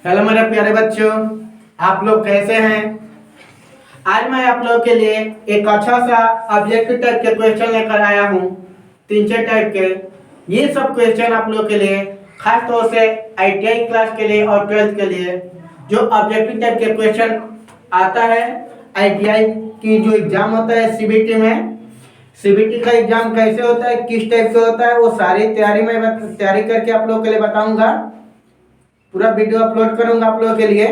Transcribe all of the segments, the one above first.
Hello मेरे प्यारे बच्चों, आप लोग कैसे हैं। आज मैं आप लोगों के लिए एक अच्छा सा ऑब्जेक्टिव टाइप के क्वेश्चन लेकर आया हूँ। 3-4 टाइप के ये सब क्वेश्चन आप लोगों के लिए खास तौर से आईटीआई क्लास के लिए और 12th के लिए जो ऑब्जेक्टिव टाइप के क्वेश्चन आता है। आईटीआई की जो एग्जाम होता है सीबीटी में, सीबीटी का एग्जाम कैसे होता है, किस टाइप से होता है, वो सारी तैयारी करके आप लोगों के लिए बताऊंगा। पूरा वीडियो अपलोड करूंगा आप लोगों के लिए।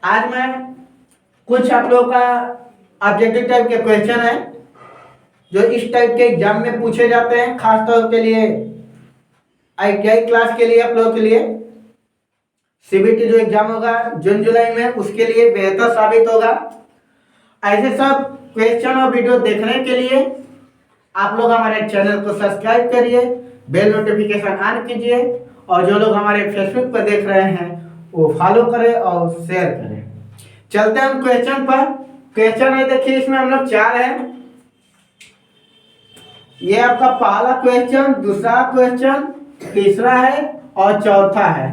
आज मैं कुछ आप लोगों का ऑब्जेक्टिव टाइप के क्वेश्चन है जो इस टाइप के एग्जाम में पूछे जाते हैं, खास तौर के लिए आईटीआई क्लास के लिए आप लोगों के लिए। सीबीटी जो एग्जाम होगा जून जुलाई में, उसके लिए बेहतर साबित होगा। ऐसे सब क्वेश्चन और वीडियो देखने के लिए आप लोग हमारे चैनल को सब्सक्राइब करिए, बेल नोटिफिकेशन ऑन कीजिए और जो लोग हमारे फेसबुक पर देख रहे हैं वो फॉलो करें और शेयर करें। चलते हैं हम क्वेश्चन पर। क्वेश्चन है, देखिए इसमें हम लोग 4 हैं। ये आपका पहला क्वेश्चन, दूसरा क्वेश्चन, तीसरा है और चौथा है।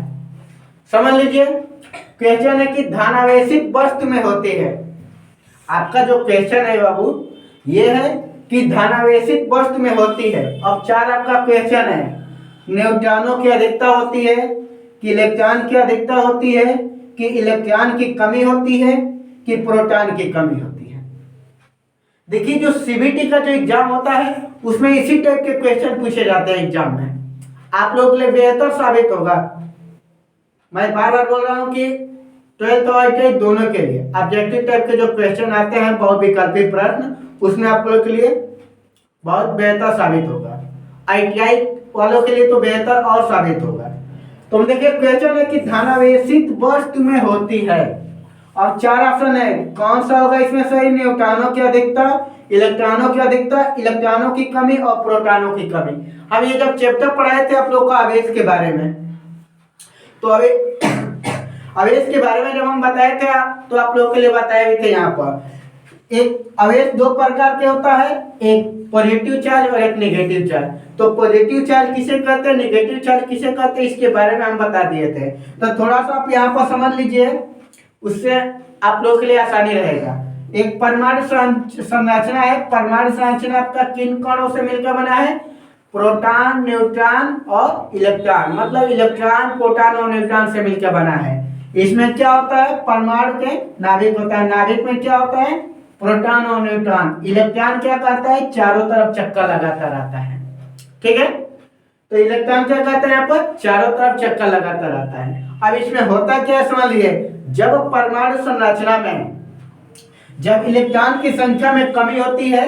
समझ लीजिए। क्वेश्चन है कि धनावेशित वस्तु में होती है। आपका जो क्वेश्चन है बाबू ये है कि धनावेशित वस्तु में होती है। अब 4 आपका क्वेश्चन है। न्यूट्रॉनों की अधिकता होती है, कि इलेक्ट्रॉन की अधिकता होती है, कि इलेक्ट्रॉन की कमी होती है, कि प्रोटॉन की कमी होती है। देखिए जो सीबीटी का जो एग्जाम होता है उसमें इसी टाइप के क्वेश्चन पूछे जाते हैं एग्जाम में। आप लोगों के लिए बेहतर साबित होगा। मैं बार बार बोल रहा हूँ कि 12th और आईटीआई दोनों के लिए ऑब्जेक्टिव टाइप के जो क्वेश्चन आते हैं बहुविकल्पी प्रश्न, उसमें आप लोगों के लिए बहुत बेहतर साबित होगा। आईटीआई वालों के लिए तो बेहतर और साबित होगा। तो देखिए क्वेश्चन है कि धनावेशित वस्तु में होती है और 4 ऑप्शन है। कौन सा होगा इसमें सही? न्यूट्रॉनों की अधिकता, इलेक्ट्रॉनों की अधिकता, इलेक्ट्रॉनों की कमी और प्रोटॉनों की कमी। हम ये जब चैप्टर पढ़ाए थे आप लोग को आवेश के बारे में, तो आवेश के बारे में जब हम बताए थे तो आप लोगों के लिए बताए भी थे। यहाँ पर एक आवेश 2 प्रकार के होता है, एक पॉजिटिव चार्ज और एक नेगेटिव चार्ज। तो पॉजिटिव चार्ज किसे कहते हैं, नेगेटिव चार्ज किसे कहते हैं, इसके बारे में हम बता दिए थे। तो थोड़ा सा आप यहाँ पर समझ लीजिए, उससे आप लोगों के लिए आसानी रहेगा। एक परमाणु संरचना है। परमाणु संरचना आपका किन कणों से मिलकर बना है? प्रोटॉन, न्यूट्रॉन और इलेक्ट्रॉन, मतलब इलेक्ट्रॉन, प्रोटॉन और न्यूट्रॉन से मिलकर बना है। इसमें क्या होता है? परमाणु के नाभिक होता है। नाभिक में क्या होता है? प्रोटॉन और न्यूट्रॉन। इलेक्ट्रॉन क्या करता है? चारों तरफ चक्कर लगाता रहता है। ठीक है, तो इलेक्ट्रॉन क्या करता है? यहाँ पर चारों तरफ चक्कर लगाता रहता है। अब इसमें होता क्या है समझ लीजिए। जब परमाणु संरचना में जब इलेक्ट्रॉन की संख्या में कमी होती है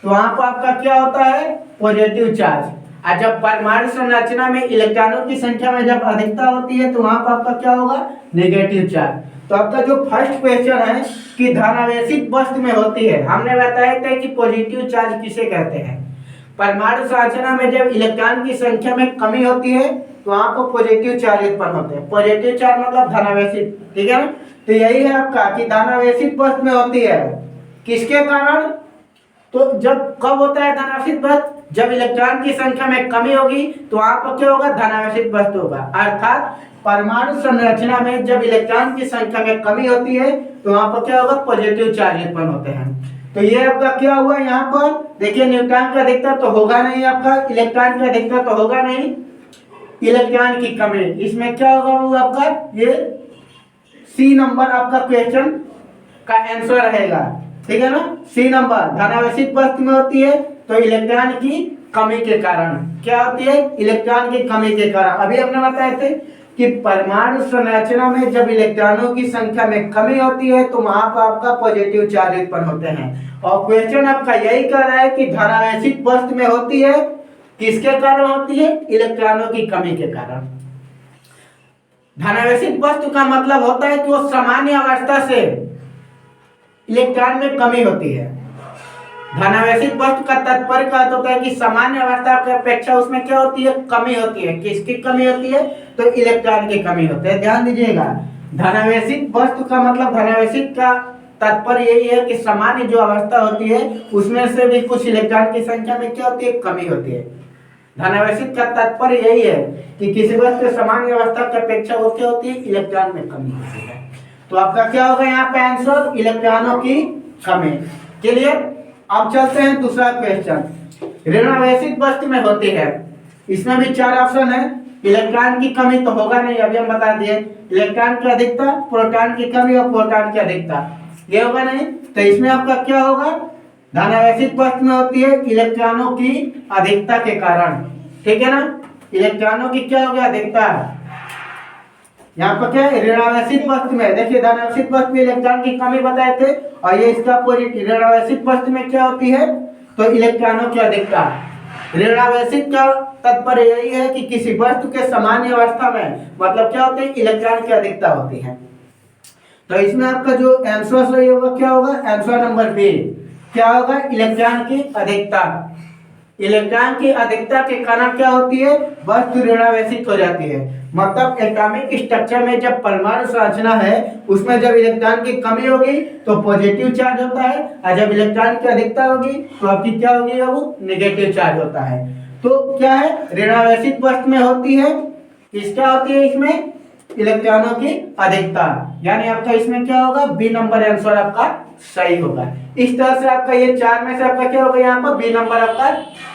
तो वहां पर आपका क्या होता है? Positive charge. और जब परमाणु संरचना में इलेक्ट्रॉनों की संख्या में जब अधिकता होती है तो वहां पर आपका क्या होगा? Negative charge. तो आपका जो फर्स्ट क्वेश्चन है कि धनावेशित वस्तु में होती है, हमने बताया था कि पॉजिटिव चार्ज किसे कहते हैं? परमाणु संरचना में जब इलेक्ट्रॉन की संख्या में कमी होती है तो वहां पर पॉजिटिव चार्ज उत्पन्न होते हैं। पॉजिटिव चार्ज मतलब धनावेशित। ठीक है ना? तो यही है आपका कि धनावेशित वस्तु में होती है। किसके कारण? तो जब कब होता है धनावेशित वस्तु? जब इलेक्ट्रॉन की संख्या में कमी होगी तो वहां पर क्या होगा? धनावेशित वस्तु होगा। अर्थात परमाणु संरचना में जब इलेक्ट्रॉन की संख्या में कमी होती है तो वहां पर क्या होगा? पॉजिटिव चार्ज उत्पन्न होते हैं। तो ये आपका क्या हुआ यहाँ पर? देखिए न्यूट्रॉन की अधिकता तो होगा नहीं आपका, इलेक्ट्रॉन की अधिकता तो होगा नहीं, इलेक्ट्रॉन की कमी। इसमें क्या होगा वो आपका? ये सी नंबर आपका क्वेश्चन का आंसर रहेगा। ठीक है ना? सी नंबर धनावेशित वस्तु में होती है तो इलेक्ट्रॉन की कमी के कारण। क्या होती है? इलेक्ट्रॉन की कमी के कारण। अभी हमने बताए थे कि परमाणु संरचना में जब इलेक्ट्रॉनों की संख्या में कमी होती है तो वहां पर आपका पॉजिटिव चार्ज उत्पन्न होते हैं। और क्वेश्चन आपका यही कह रहा है कि धनावेशित वस्तु में होती है। किसके कारण होती है? इलेक्ट्रॉनों की कमी के कारण। धनावेशित वस्तु का मतलब होता है कि वो सामान्य अवस्था से इलेक्ट्रॉन में कमी होती है। धनावेशित वस्तु का तात्पर्य क्या होता है कि सामान्य अवस्था की अपेक्षा उसमें क्या होती है? कमी होती है। किसकी कमी होती है? तो इलेक्ट्रॉन की कमी होती है। ध्यान दीजिएगा, धनावेशित वस्तु का मतलब, धनावेशित का तात्पर्य यही है कि सामान्य जो अवस्था होती है उसमें से भी कुछ इलेक्ट्रॉन की संख्या में क्या होती है? कमी होती है। धनावेशित का तात्पर्य यही है कि किसी वस्तु के सामान्य अवस्था की अपेक्षा वो क्या होती है, इलेक्ट्रॉन में कमी होती है। तो आपका क्या होगा यहाँ पे आंसर, इलेक्ट्रॉनों की कमी। क्लियर। अब चलते हैं दूसरा क्वेश्चन। ऋणावेशित वस्तु में होती है, इसमें भी 4 ऑप्शन है। इलेक्ट्रॉन की कमी तो होगा नहीं, अभी हम बता दिए। इलेक्ट्रॉन की अधिकता, प्रोटॉन की कमी और प्रोटॉन की अधिकता, ये होगा नहीं। तो इसमें आपका क्या होगा, धनावेशित वस्तु में होती है इलेक्ट्रॉनों की अधिकता के कारण। ठीक है ना, इलेक्ट्रॉनों की क्या हो गया, अधिकता। यहाँ पर क्या है, ऋणावेशित वस्तु में देखिए, धनावेशित वस्तु में इलेक्ट्रॉन की कमी बताए थे, और ये इसका अपोजिट, ऋणावेशित वस्तु में क्या होती है, तो इलेक्ट्रॉनों की अधिकता। ऋणावेशित का तात्पर्य यही है कि किसी वस्तु के सामान्य अवस्था में मतलब क्या होते हैं, इलेक्ट्रॉन की अधिकता होती है। तो इसमें आपका जो आंसर सही होगा क्या होगा, आंसर नंबर बी, क्या होगा, इलेक्ट्रॉन की अधिकता। इलेक्ट्रॉन की अधिकता के कारण क्या होती है, वस्तु ऋणावेशित हो जाती है। मतलब एटॉमिक स्ट्रक्चर में जब परमाणु संरचना है उसमें जब इलेक्ट्रॉन की कमी होगी तो पॉजिटिव चार्ज होता है, और जब इलेक्ट्रॉन की अधिकता होगी तो आपकी क्या होगी, वो नेगेटिव चार्ज होता है। तो क्या है, ऋणावेशित वस्तु में होती है, किसका होती है, इसमें इलेक्ट्रॉनों की अधिकता। यानी आपका इसमें क्या होगा, बी नंबर आंसर आपका सही होगा। इस तरह से आपका ये 4 में से आपका क्या होगा, यहाँ पर बी नंबर आपका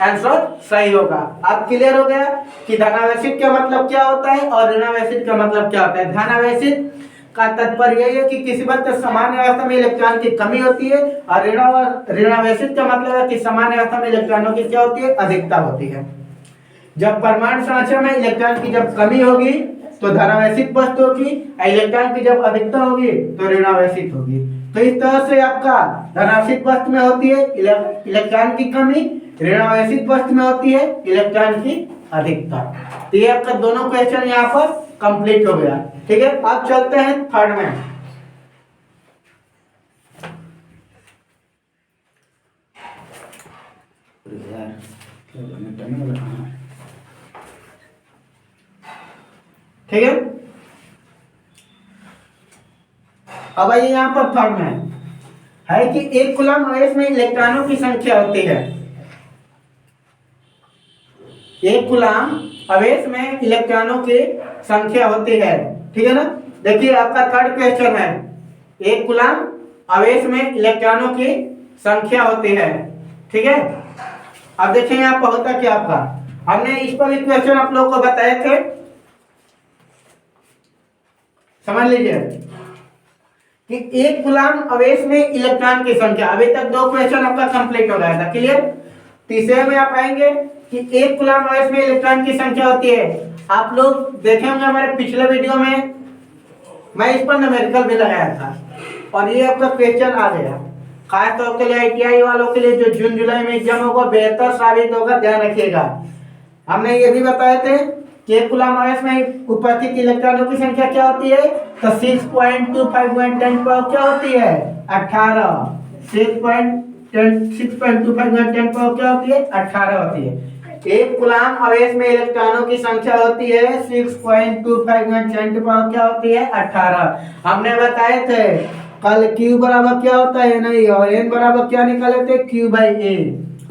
आंसर सही होगा। आप क्लियर हो गया कि धनावेशित का मतलब क्या होता है और ऋणावेशित का मतलब क्या होता है। धनावेशित का तात्पर्य यही है कि किसी वस्तु सामान्य अवस्था में इलेक्ट्रॉन की कमी होती है, और ऋणावेशित का मतलब है कि सामान्य अवस्था में इलेक्ट्रॉनों की क्या होती है, अधिकता होती है। जब परमाणु संरचना में इलेक्ट्रॉन की जब कमी होगी तो धनावेशित वस्तु होगी, इलेक्ट्रॉन की जब अधिकता होगी तो ऋणावेशित होगी। तो इस तरह से आपका धनावेशित वस्तु में होती है इलेक्ट्रॉन की कमी, ऋणावेशित वस्तु में होती है इलेक्ट्रॉन की अधिकता। तो ये आपका दोनों क्वेश्चन यहाँ पर कंप्लीट हो गया। ठीक है, अब चलते हैं थर्ड में। ठीक है, अब आइए यहाँ पर थर्ड में है कि एक कूलम आवेश में इलेक्ट्रॉनों की संख्या होती है। एक कूलम आवेश में इलेक्ट्रॉनों की संख्या होती है। ठीक है ना, देखिए आपका थर्ड क्वेश्चन है, एक कूलम आवेश में इलेक्ट्रॉनों की संख्या होती है। ठीक है, अब देखिए यहाँ पर होता क्या, आपका हमने इस पर भी क्वेश्चन आप लोगों को बताए थे, समझ लीजिए कि एक कूलम आवेश में इलेक्ट्रॉन की संख्या। अभी तक 2 क्वेश्चन आपका कंप्लीट हो गया था। क्लियर। तीसरे में आप आएंगे कि एक कूलम आवेश में इलेक्ट्रॉन की संख्या होती है। आप लोग देखे होंगे हमारे पिछले वीडियो में मैं इस पर न्यूमेरिकल भी लगाया था, और ये आपका क्वेश्चन आ गया। खास तौर के लिए ITI वालों के लिए जो जून जुलाई में एग्जाम होगा बेहतर साबित होगा, ध्यान रखिएगा। हमने ये भी बताए थे कि एक कूलम आवेश में उपस्थित इलेक्ट्रॉनों की संख्या क्या होती है, तो 6.25 पर क्या होती है, 18। 6.25 पर क्या होती है, 18 होती है। एक कूलम आवेश में इलेक्ट्रॉनों की संख्या होती है 6.25 पर क्या होती है, 18। हमने बताए थे कल Q बराबर क्या होता है, नहीं, और N बराबर क्या निकाले थे, Q/A।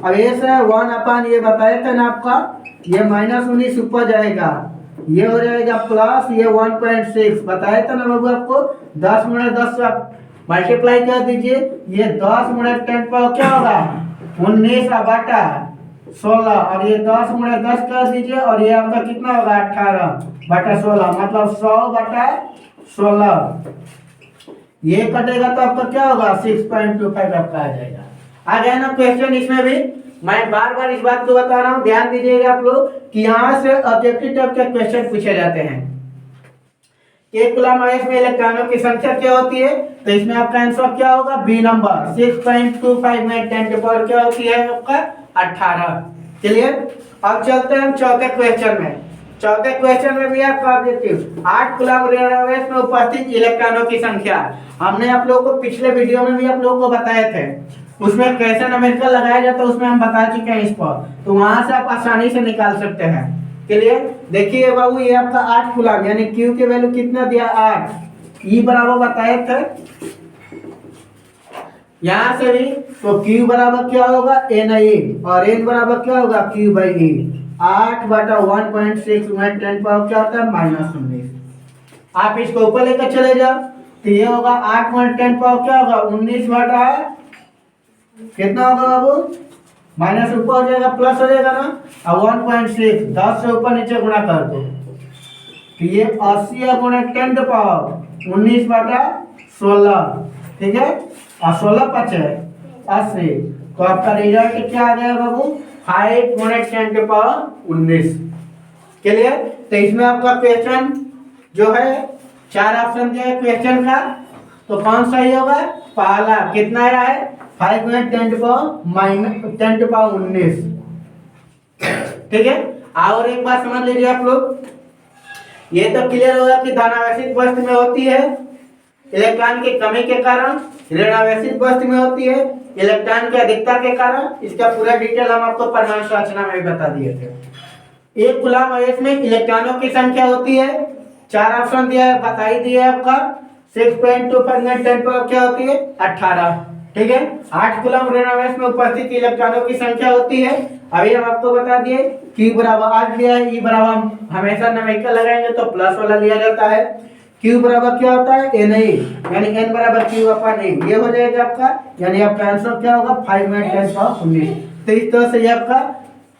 आवेश है 1/, ये बताए थे ना आपका, ये -19 ऊपर जाएगा, ये हो जाएगा प्लस, ये 1.6 बताया था ना बाबू आपको। 10 से आप मल्टीप्लाई कर दीजिए, ये 10 × 10 पर क्या होगा, 19/16, और ये 10 × 10 कर दीजिए, और ये आपका कितना होगा, 18/16, मतलब 100/16। ये कटेगा तो आपका क्या होगा, 6.25 आपका आ जाएगा। आ गया ना क्वेश्चन। इसमें भी मैं बार बार इस बात को बता रहा हूँ, ध्यान दीजिएगा आप लोग कि यहाँ से ऑब्जेक्टिव टाइप के क्वेश्चन पूछे जाते हैं। एक कूलम आवेश में इलेक्ट्रॉनों की संख्या क्या होती है, तो इसमें आपका आंसर क्या होगा, बी नंबर। 6.25 में 10 पावर क्या होती है आपका, 18। क्लियर। अब चलते हैं चौथे क्वेश्चन में। चौथे क्वेश्चन में भी आपका ऑब्जेक्टिव 8 कूलम आवेश में उपस्थित इलेक्ट्रॉनों की संख्या। हमने आप लोगों को पिछले वीडियो में भी आप लोगों को बताए थे, उसमें कैसे न्यूमेरिकल लगाया जाता है उसमें हम बता चुके हैं इस पर, तो वहां से आप आसानी से निकाल सकते हैं। क्लियर। देखिए बाबू, ये आपका 8 कूलम, यानी Q की वैल्यू कितना दिया, 8। E बराबर बताए थे यहां से भी, तो Q बराबर क्या होगा, Na, और N बराबर क्या होगा, Q/E। 8/1.6 में 10 पावर क्या होता है -19। आप इसको ऊपर लेकर चले जाओ तो ये होगा 8 में 10 पावर क्या होगा 19 बटा कितना होगा बाबू, माइनस ऊपर हो जाएगा प्लस हो जाएगा ना, और 1.6 10 से ऊपर नीचे गुणा कर दो तो ये 80 गुणे 10 पावर 19 बटा 16, ठीक है, और 16 पचे 80, तो आपका रिजल्ट क्या आ गया बाबू 5 गुणे 10 पावर 19। क्लियर। तो इसमें आपका क्वेश्चन जो है 4 ऑप्शन दिया है क्वेश्चन का, तो कौन सही होगा, पहला कितना आया है 5 गुणे 10 पावर 19, ठीक है। और एक बात समझ लीजिए आप लोग, ये तो क्लियर होगा कि धनावेशित वस्तु में होती है इलेक्ट्रॉन की कमी के कारण, ऋणावेशित वस्तु में होती है इलेक्ट्रॉन की अधिकता के कारण। इसका पूरा डिटेल हम आपको परमाणु संरचना में बता दिए थे। एक कूलम्ब आवेश में इलेक्ट्रॉनों की संख्या होती है, 4 ऑप्शन दिया है, बता ही दिया है आपका 6.25 10 पावर क्या होती है 18, ठीक है। 8 कूलम्ब ऋणावेश में उपस्थित इलेक्ट्रॉनों की संख्या होती है। अभी हम आपको बता दिए Q बराबर 8 दिया है, E बराबर हमेशा न्यूमेरिकल लगाएंगे तो प्लस वाला लिया जाता है। Q बराबर क्या होता है Na, यानी N बराबर Q/A, ये हो जाएगा आपका, यानी आपका आंसर क्या होगा 5 में 10 पावर 19। तो इस तरह से ये आपका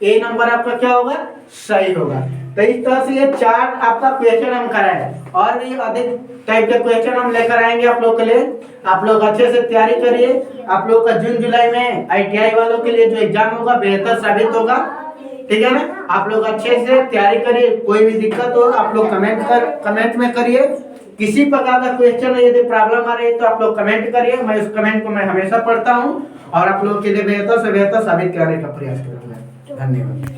A नंबर आपका क्या होगा सही होगा। तो इस तरह से ये 4 आपका क्वेश्चन हम कराए, और भी अधिक टाइप के क्वेश्चन हम लेकर आएंगे आप लोग के लिए। आप लोग अच्छे से तैयारी करिए। आप लोग का जून जुलाई में ITI वालों के लिए जो एग्जाम होगा बेहतर साबित होगा, ठीक है ना। आप लोग अच्छे से तैयारी करिए, कोई भी दिक्कत हो आप लोग कमेंट में करिए। किसी प्रकार का क्वेश्चन यदि प्रॉब्लम आ रही है तो आप लोग कमेंट करिए, मैं उस कमेंट को मैं हमेशा पढ़ता हूँ और आप लोग के लिए बेहतर से बेहतर साबित करने का प्रयास करूंगा। धन्यवाद।